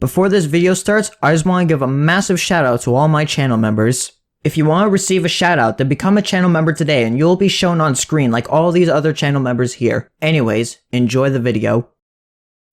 Before this video starts, I just want to give a massive shout out to all my channel members. If you want to receive a shout out, then become a channel member today and you'll be shown on screen like all these other channel members here. Anyways, enjoy the video.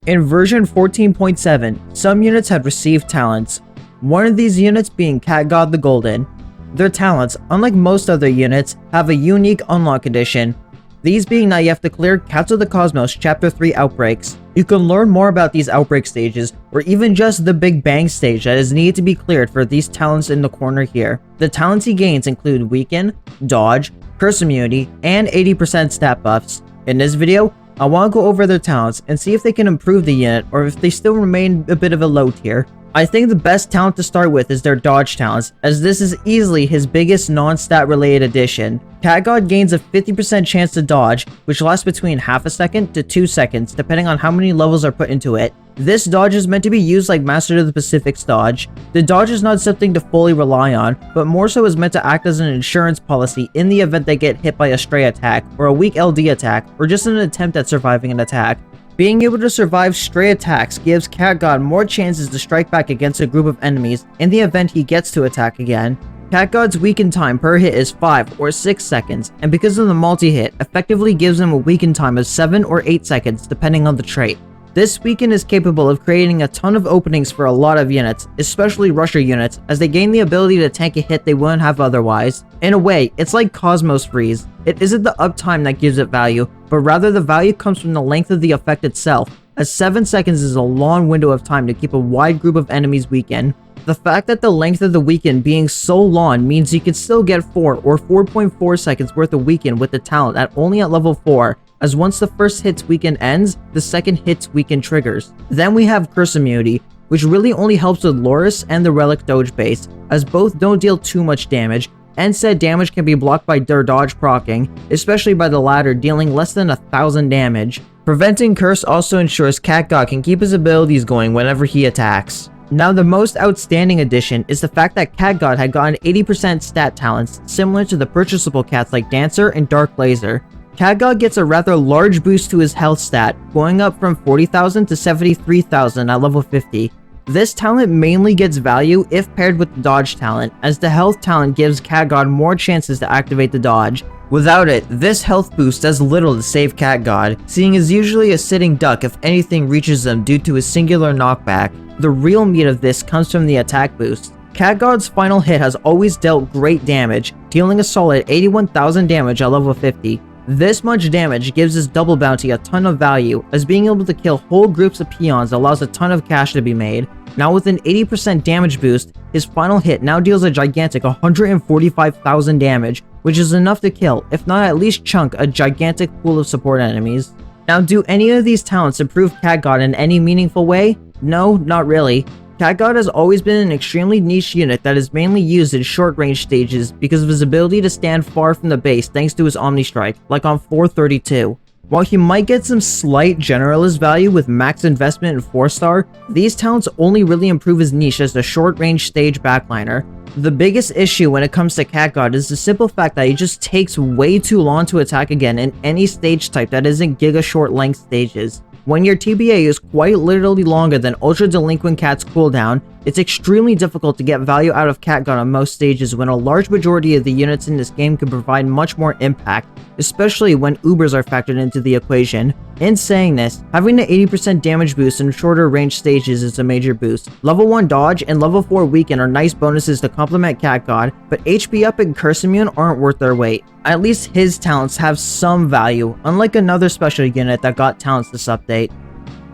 In version 14.7, some units had received talents. One of these units being Cat God the Golden. Their talents, unlike most other units, have a unique unlock condition. These being that you have to clear Cats of the Cosmos Chapter 3 outbreaks. You can learn more about these outbreak stages, or even just the Big Bang stage that is needed to be cleared for these talents in the corner here. The talents he gains include Weaken, Dodge, Curse Immunity, and 80% stat buffs. In this video, I want to go over their talents and see if they can improve the unit or if they still remain a bit of a low tier. I think the best talent to start with is their dodge talents, as this is easily his biggest non-stat related addition. Cat God gains a 50% chance to dodge, which lasts between half a second to 2 seconds depending on how many levels are put into it. This dodge is meant to be used like Master of the Pacific's dodge. The dodge is not something to fully rely on, but more so is meant to act as an insurance policy in the event they get hit by a stray attack, or a weak LD attack, or just an attempt at surviving an attack. Being able to survive stray attacks gives Cat God more chances to strike back against a group of enemies in the event he gets to attack again. Cat God's weaken time per hit is 5 or 6 seconds, and because of the multi-hit, effectively gives him a weaken time of 7 or 8 seconds depending on the trait. This weaken is capable of creating a ton of openings for a lot of units, especially rusher units, as they gain the ability to tank a hit they wouldn't have otherwise. In a way, it's like Cosmos Freeze. It isn't the uptime that gives it value, but rather the value comes from the length of the effect itself, as 7 seconds is a long window of time to keep a wide group of enemies weakened. The fact that the length of the weaken being so long means you can still get 4 or 4.4 seconds worth of weaken with the talent only at level 4, as once the first hit's weaken ends, the second hit's weaken triggers. Then we have Curse Immunity, which really only helps with Loris and the Relic Doge base, as both don't deal too much damage, and said damage can be blocked by their dodge proccing, especially by the latter dealing less than 1,000 damage. Preventing Curse also ensures Cat God can keep his abilities going whenever he attacks. Now the most outstanding addition is the fact that Cat God had gotten 80% stat talents, similar to the purchasable cats like Dancer and Dark Laser. Cat God gets a rather large boost to his health stat, going up from 40,000 to 73,000 at level 50. This talent mainly gets value if paired with the dodge talent, as the health talent gives Cat God more chances to activate the dodge. Without it, this health boost does little to save Cat God, seeing as usually a sitting duck if anything reaches them due to his singular knockback. The real meat of this comes from the attack boost. Cat God's final hit has always dealt great damage, dealing a solid 81,000 damage at level 50. This much damage gives his double bounty a ton of value, as being able to kill whole groups of peons allows a ton of cash to be made. Now with an 80% damage boost, his final hit now deals a gigantic 145,000 damage, which is enough to kill, if not at least chunk, a gigantic pool of support enemies. Now do any of these talents improve Cat God in any meaningful way? No, not really. Cat God has always been an extremely niche unit that is mainly used in short range stages because of his ability to stand far from the base thanks to his Omni Strike, like on 432. While he might get some slight generalist value with max investment in 4-star, these talents only really improve his niche as the short range stage backliner. The biggest issue when it comes to Cat God is the simple fact that he just takes way too long to attack again in any stage type that isn't giga short length stages. When your TBA is quite literally longer than Ultra Delinquent Cat's cooldown, it's extremely difficult to get value out of Cat God on most stages when a large majority of the units in this game can provide much more impact, especially when Ubers are factored into the equation. In saying this, having the 80% damage boost in shorter range stages is a major boost. Level 1 Dodge and Level 4 Weaken are nice bonuses to complement Cat God, but HP Up and Curse Immune aren't worth their weight. At least his talents have some value, unlike another special unit that got talents this update.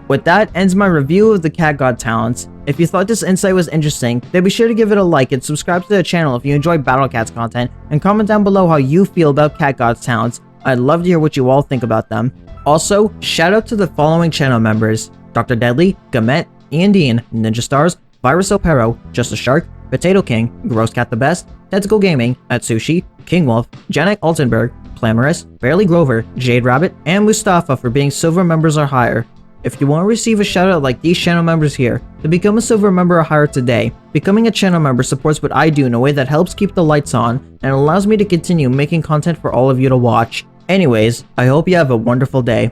With that ends my review of the Cat God talents. If you thought this insight was interesting, then be sure to give it a like and subscribe to the channel if you enjoy Battle Cats content, and comment down below how you feel about Cat God's talents. I'd love to hear what you all think about them. Also, shout out to the following channel members: Dr. Deadly, Gamet, Ian Dean, Ninja Stars, Virus Opero, Just a Shark, Potato King, Gross Cat the Best, Tentacle Gaming, Atsushi, King Wolf, Janek Altenberg, Clamorous, Barely Grover, Jade Rabbit, and Mustafa for being silver members or higher. If you want to receive a shout out like these channel members here, then become a silver member or higher today. Becoming a channel member supports what I do in a way that helps keep the lights on and allows me to continue making content for all of you to watch. Anyways, I hope you have a wonderful day.